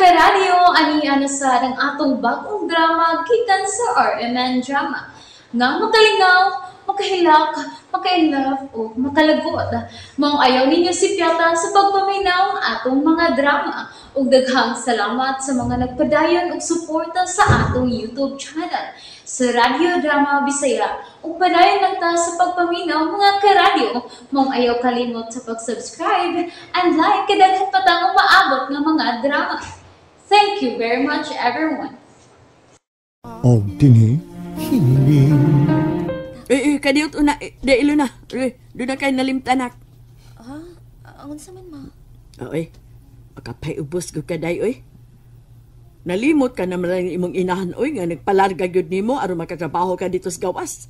karadyo, ani sa ng atong bagong drama gikan sa RMN Drama. Nga makalingaw, makahilak, maka-inlove, o makalagot. Maong ayaw ninyo si Piata sa pagpaminaw ng atong mga drama. Ug daghang salamat sa mga nagpadayon ug suporta sa atong YouTube channel sa Radio Drama Bisaya. Ug padayon lang ta sa pagpaminaw mga karadyo. Maong ayaw kalimot sa pag-subscribe and like kadaghan pa tang maabot ng mga drama. Thank you very much, everyone. O dinhi, hiling. Kadiyot una, dailo na. Doon na kayo nalimtanak. Angon sa man, ma? Oy, makapay ubos ko kaday, oy. Nalimot ka naman lang imong inahan, oy, nga nagpalarga yun ni mo, aron makatrabaho ka dito sa gawas.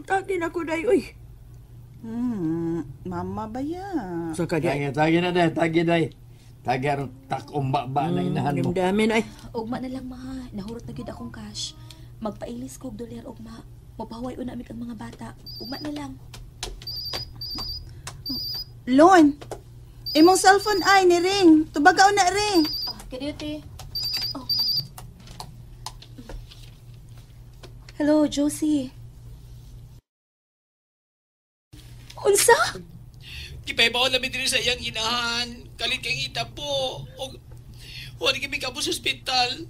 Tagin ako, day, oy. Mama ba yan? So, kaday. Tagi na, day. Tagi, day. Tagi aron tak-umba-ba na inahan mo. Damdamin, ay. Ugma na lang, ma. Nahurot na gyud akong cash. Magpailis ko og dolyar, ugma. Mapahaway una amig ang mga bata. Ugma na lang. Lon, imong cellphone ay ni ring. Tubagaw na ring. Kadiyot Oh. Hello, Josie. Unsa? Kipaybaw namin din sa iyang inahan. Kalit kang ita po. O, wala kami ka po sa ospital.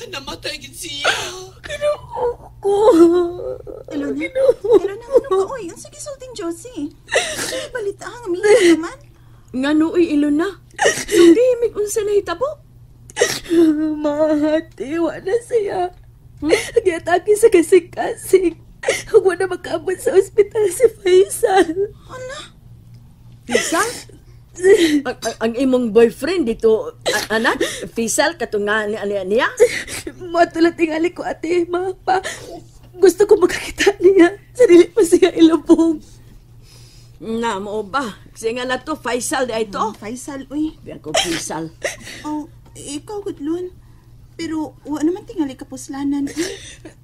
Namatay gid siya. Kinuho ko. Hello na. Hello na, ano ka? Uy, ang sige sulting Josie. Balita ang amihin naman. Nga noy ilo na. Sundimig unsa na hitabo. Mahati, wala siya. Nag-atake sa kasing-kasing. Huwag na makaabot sa ospital si Faisal. Ano? Faisal? ang imong boyfriend dito, anak? Faisal, katunga niya? Matulat tingali ko, ate, mapa. Gusto ko makakita niya. Sarili pa siya ilubong. Na, mo ba? Kasi nga na to, Faisal di ito. Faisal, uy. Biyan ko, Faisal. Oh, ikaw, Gudlon. Pero, wa naman tingali kapuslanan.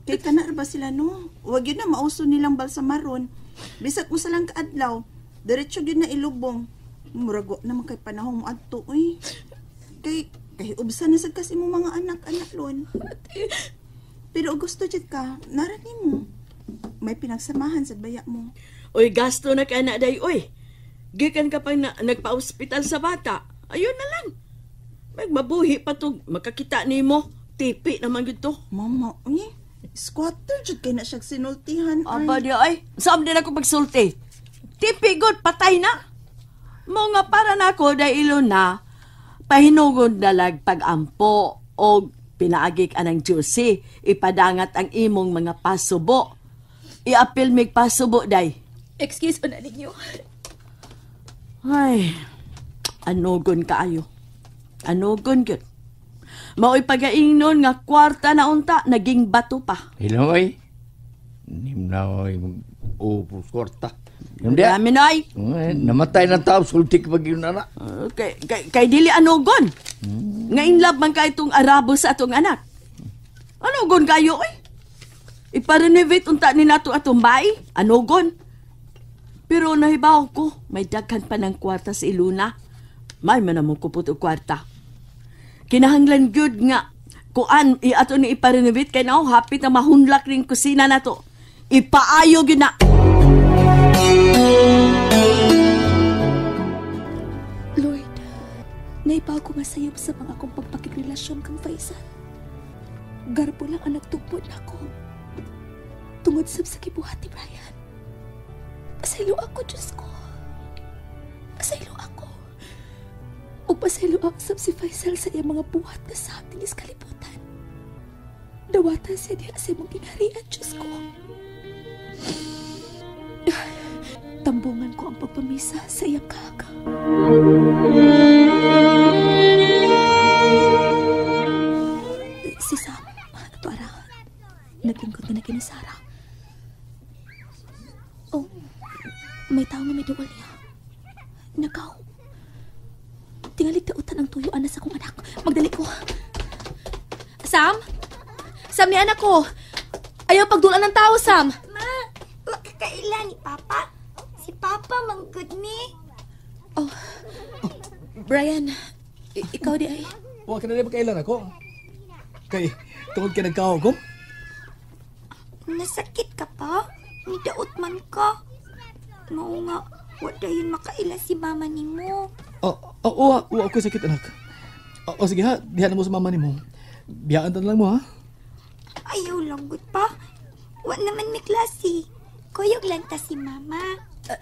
Kay kanar ba sila, no? Huwag yun na mauso nilang balsamaron. Bisag mo salang kaadlaw. Diretso yun na ilubong. Murago naman kay panahong adto, uy. Kay ubsa na sad kasi mo mga anak-anak, Lon. Pero gusto jud ka, narating mo. May pinagsamahan sa baya mo. Uy, gasto na ka na, day, uy. Gikan ka pa nagpa-hospital sa bata. Ayun na lang. Magmabuhi pa to. Makakita ni mo. Tipi naman yun to. Mama, uy. Squatter jud kay na siya sinultihan. Aba di ay. Saan din ako magsulti? Tipi good, patay na. Mo nga para na ako dahil na pahinugod dalag pag-ampo o pinaagik anang Josie. Ipadangat ang imong mga pasubo. I-apil mig pasubo, day. Excuse mo na ninyo. Ay, anugon kaayo. Anugon yun. Mao'y pag-aingnon nga kwarta na unta, naging bato pa. Hiloy. Nimnaoy, upos korta. Hindi. Dami na ay. Namatay ng tao, sultik pag yun na. Kay dili anugon. Nga inlove man ka itong arabo sa atong anak. Anugon kayo eh. Iparenovate unta ni nato atong bahay. Anugon. Pero nahibaw ko, may daghan pa ng kwarta sa Iluna. May manamong kupot o kwarta. Kinahanglan gyud nga kuan ato ni iparenovate kay now hapit na mahunlak ring kusina nato. Ipaayo gyud na. Lord, naibaw ko masayop sa mga akong pagpakikrelasyon kang Faisal. Garbo lang ang nagtugpod ako. Tungod sa kibuhat ni Brian. Pasaylo ako, Diyos ko. Pasaylo ako. O pasaylo ako si Faisal sa iyang mga buhat na sa ating iskalibutan. Dawatan siya diya sa mong ginharian, Diyos ko. Tambungan ko ang pagpamisa sa iyang kahaga. Si Sam, ito arahan. Naglingkod na kini Sarah. Oh, may tao nga may duwal niya. Nagaw. Tingalig dautan ang tuyuan na sa kong anak. Magdali ko. Sam? Sam ni anak ko. Ayaw pagdulan ng tao, Sam. Ma, makakailan ni Papa? Si Papa, manggod ni. Oh, Brian, Ikaw di ay. Huwag ka na rin magkailan ako. Kay, tungkol ka nagkaho ko. Nasakit ka pa? Nidaot man ka. Mao nga, wala yun makaila si mama ni mo. Oo, ako sakit anak. Sige ha, dihan mo sa mama ni mo. Biyaan na lang mo ha. Ayaw lang gud pa. Wa naman may klase. Kuyog lang ta si mama.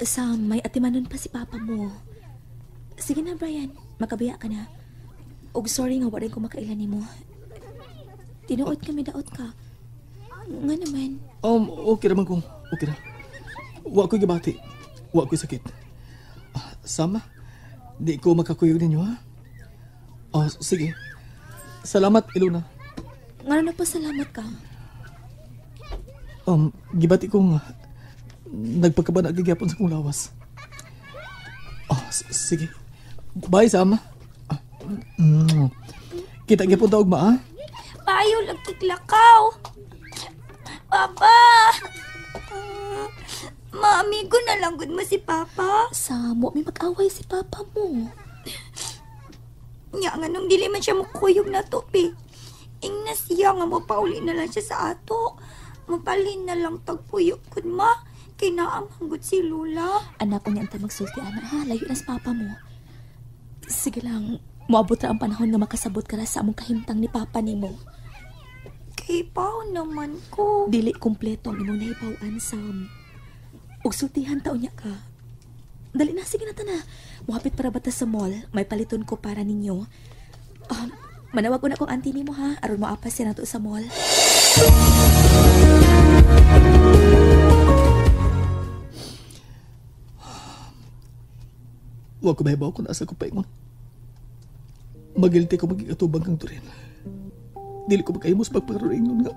Sam, may atimanon pa si papa mo. Sige na, Brian. Makabiya ka na. Og sorry nga, wala ko makailan ni mo. Tinuot kami daot ka. Nga naman. Okay naman kung. Okay na. Huwag ko'y gabati. Huwag ko'y sakit. Sama, di ko makakuyog ninyo ha. Sige. Salamat, Ilona. Nga na pa salamat ka. Gibati kong nagpagkabana nagyapon sa kong lawas. Sige. Bye, Sama. Kita gyapon ta ugma, ha? Payo lang tiglakaw. Papa! Maamigo na lang gud mo si Papa. Sam, may mag-away si papa mo. Nya nga nung dili man siya mukuyog na topi. Ingna siya nga mapauli na lang siya sa ato. Mapalin na lang tagpuyok kud ma. Kay naamang si Lula. Anak ko niya antay magsulti, anak ha. Layo na sa papa mo. Sige lang, moabot ra ang panahon nga makasabot ka na sa among kahimtang ni papa ni mo. Kay pao naman ko. Dili kompleto ang imong nahibaw-an, Sam. Og sultihan taon niya ka. Dali na, sige na ta na. Muhapit para bata sa mall. May paliton ko para ninyo. Manawag ko na kong auntie ni mo ha. Aron mo apas siya na to sa mall. Huwag ko mahibaw kung nasa ko paingon. Magilti ko magigatuban kang turin. Dili ko magkahimos pagpagaroon nga.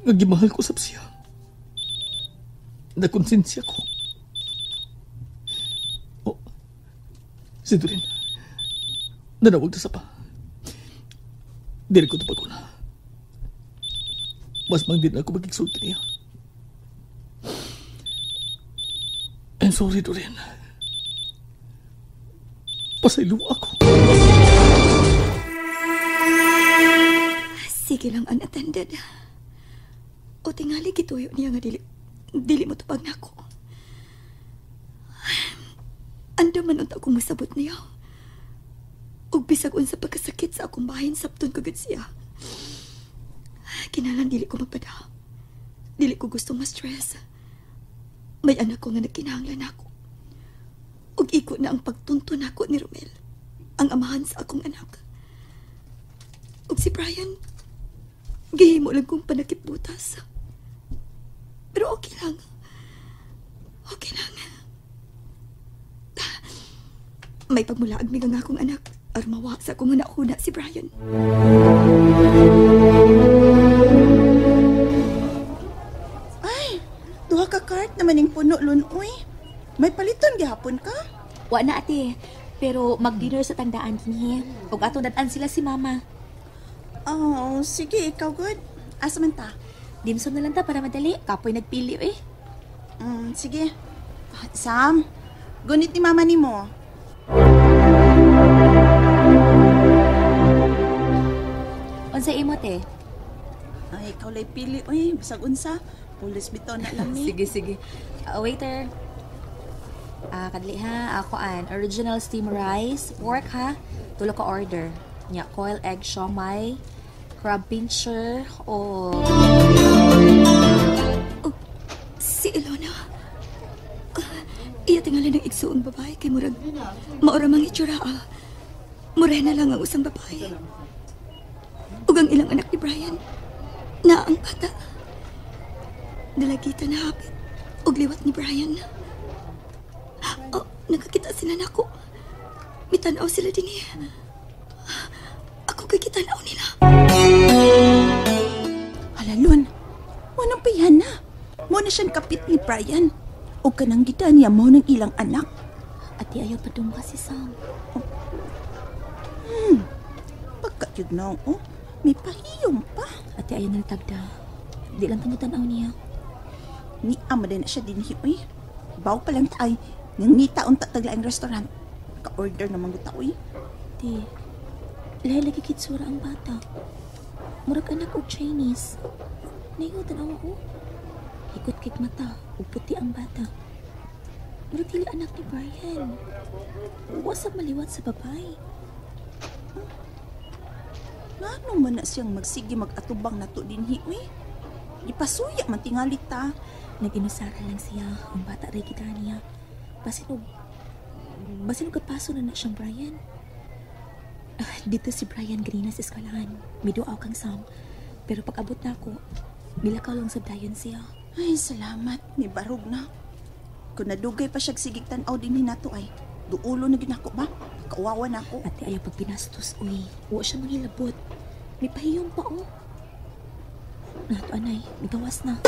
Nagimahal ko sa siya. Nakonsensya ko. Si Turin. Nanawag na sa pa. Dili ko ito paguna. Mas mang din ako magigsulti niya. I'm sorry, Turin. Pasaylo ako. Sige lang, unattended. O tingali gituyo niya nga dili mo tupag na ako. Anda man unta akong masabot niya. Og bisag unsa pagkasakit sa akong bahin sabton kagad siya. Kinalang dili ko magpada. Dili ko gusto ma-stress. May anak ko nga nagkinahanglan ako. Og iko na ang pagtuntun ako ni Romel, ang amahan sa akong anak. Og si Brian, gihimo lang kong panakip butas. Pero okay lang. Okay lang. May pagmulaag mi nga akong anak, armawa sa akong una si Brian. Ay, duha ka cart naman yung puno, Lunoy. May paliton gihapon ka? Wa na ate, pero mag-dinner sa tandaan kini. Ug ato dad-an sila si mama. Sige, ikaw good. Asa man ta? Dimsum na lang ta para madali. Kapoy nagpili eh. Sige. Sam, gunit ni mama ni mo. Unsa imo te? Ay, ikaw lay pili. Uy, bisag unsa. Pulis bitaw na lang ni. Sige. Waiter. Kadali ha. Ako original steam rice. Pork ha. Tulo ka order. Nya, coil egg siomai. Crab pincher. O... Si Ilona. Iya tingali ng igsuong babae kay murag mauramang itsura. Morena lang ang usang babae. Ug ang ilang anak ni Brian na ang bata. Dalagita na hapit ug liwat ni Brian. Nakakita sila nako. Mitanaw sila din eh. Ako kay kitanaw nila. Halalon, manang pihan na. Mo na siyang kapit ni Brian. O kanang gita niya mo ng ilang anak. Ati ayaw pa doon kasi Sam. Pagka yun na, may pahiyong pa. Ati ayaw nalitagda. Di lang tangutanaw niya. Ni ama din na siya dinhi, uy. Baw pa lang tayo. Nang ngita unta tagla ang restaurant. Ka-order naman ko taoy. Di, Lahi lagi kitsura ang bata. Murag anak og Chinese. Nayo tanawa ko. Ikot kit mata, ug puti ang bata. Murag dili anak ni Brian. Wasap maliwat sa babae. Ngano man na siyang magsige mag-atubang nato dinhi, uy? Ipasuya man tingali ta. Nag-inusara lang siya ang bata rin kita niya. Basinog kapaso na siyang Brian. Dito si Brian ganina sa eskalahan. Miduaw kang Sam. Pero pag abot na ako, nilakaw lang sa dayon siya. Ay, salamat. Ni barog na. Kung nadugay pa siya sigigtan aw dinhi nato ay, duulo na ginako ba? Kawawa na ako. Ate ayaw pag pinastos, uy. Huwag siya manghilabot. May pahiyong pa, oh. Nato, anay. May gawas na.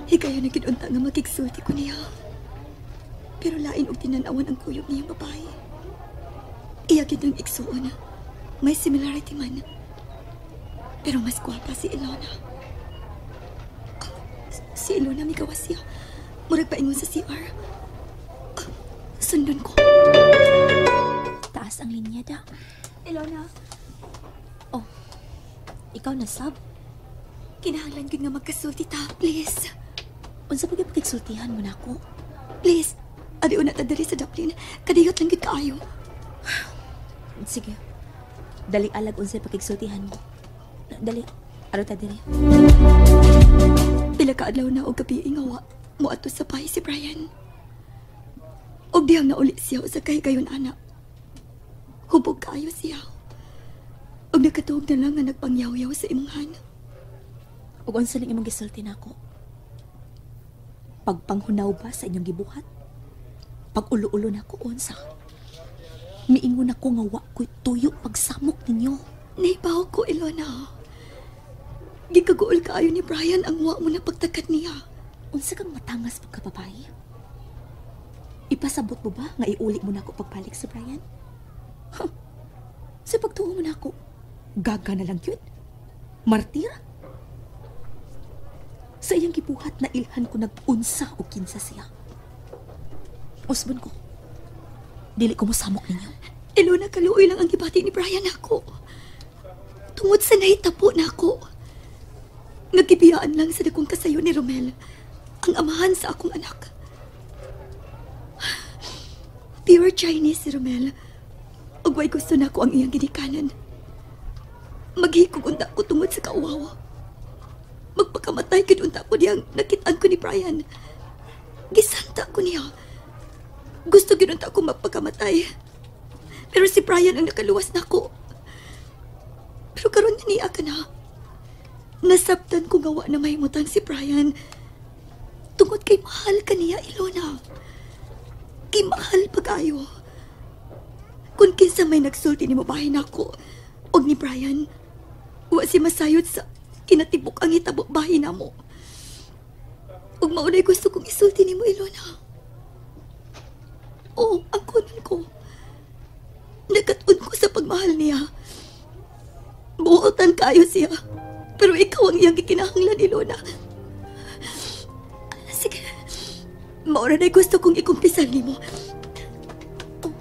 Higaya na kinunta nga makiksulti ko niya. Pero lain og tinanawan ang kuyog niyang babae. Iyagin ang iksuon. May similarity man. Pero mas gwapa si Ilona. Si Ilona may gawas siya. Murag paingon sa CR. Sundon ko. Taas ang linya da. Ilona. Oh, ikaw na sab. Kinahanglan ko nga magkasulti ta, please. Unsa pa pagkiksultihan mo na ako? Please, adi una ta dali sa Dublin. Kadiyot lang gid kaayo. Sige. Dali alag unsay pagkiksultihan mo. Dali. Aro ta diri. Pila ka adlaw na og gabi ingawa mo ato sa bahay si Brian. Og diyang na uli siya sa kahigayon anak. Hubog kaayo siya. Og nakatuog na lang nga nagpangyaw-yaw sa imong ug unsa ning imong gisulti nako? Pagpanghunaw ba sa inyong gibuhat? Pag-ulo-ulo nako unsa? Miingon ako nga wa ko'y tuyo pagsamok ninyo. Naibaw ko, Ilona. Gikaguol kaayo ni Brian ang wa mo na pagtakat niya. Unsa kang matangas pagkababae? Ipasabot mo ba nga iuli mo na ako pagbalik sa Brian? Huh. Sa pagtuo mo na ako, gaga na lang yun. Martira? Sa iyang gibuhat na ilhan ko nag-unsa o kinsa siya. Usbon ko, dili ko mosamok ninyo. Ilona, kaluoy lang ang gibati ni Brian ako. Tungod sa nahitapo na ako. Nagkibiyaan lang sa dakong kasayo ni Romel, ang amahan sa akong anak. Pure Chinese si Romel. Ug way gusto na ko ang iyang ginikanan. Maghikog unta ko tungod sa kauwawa. Magpakamatay kid unta ko diyang nakitaan ko ni Brian. Gisanta ko niya. Gusto gid unta ko magpakamatay. Pero si Brian ang nakaluwas na ko. Pero karon niya ka na. Nasabtan ko gawa na mahimutang si Brian. Tungod kay mahal ka niya, Ilona. Kay mahal pag-ayo. Kung kinsa may nagsulti ni mabahay na ako, o ni Brian, wa si masayod sa kinatibok ang hitabo bahay na mo. Ug maunay gusto kong isulti ni mo, Ilona. Oo, ang kunan ko. Nagkatun ko sa pagmahal niya. Buotan kayo siya. Pero ikaw ang iyang gikinahanglan, Ilona. Sige. Maura na gusto kong ikumpisan ni mo. Oh,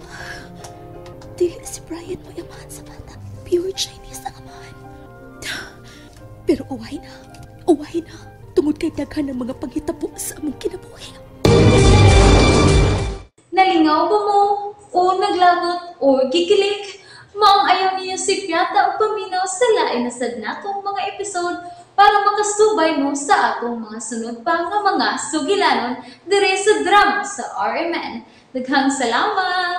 dili si Brian mo yamahan sa bata. Pure Chinese ang amahan. Pero uway na. Uway na. Tungod kay daghan ng mga panghitabo sa among kinabuhi. Nalingaw ba mo? O naglagot? O gikilig? Maong ayaw niyo si Piata o paminaw sa lain na sad natong mga episode para makasubay mo sa atong mga sunod pa nga mga sugilanon dire sa drama sa RMN. Daghang salamat!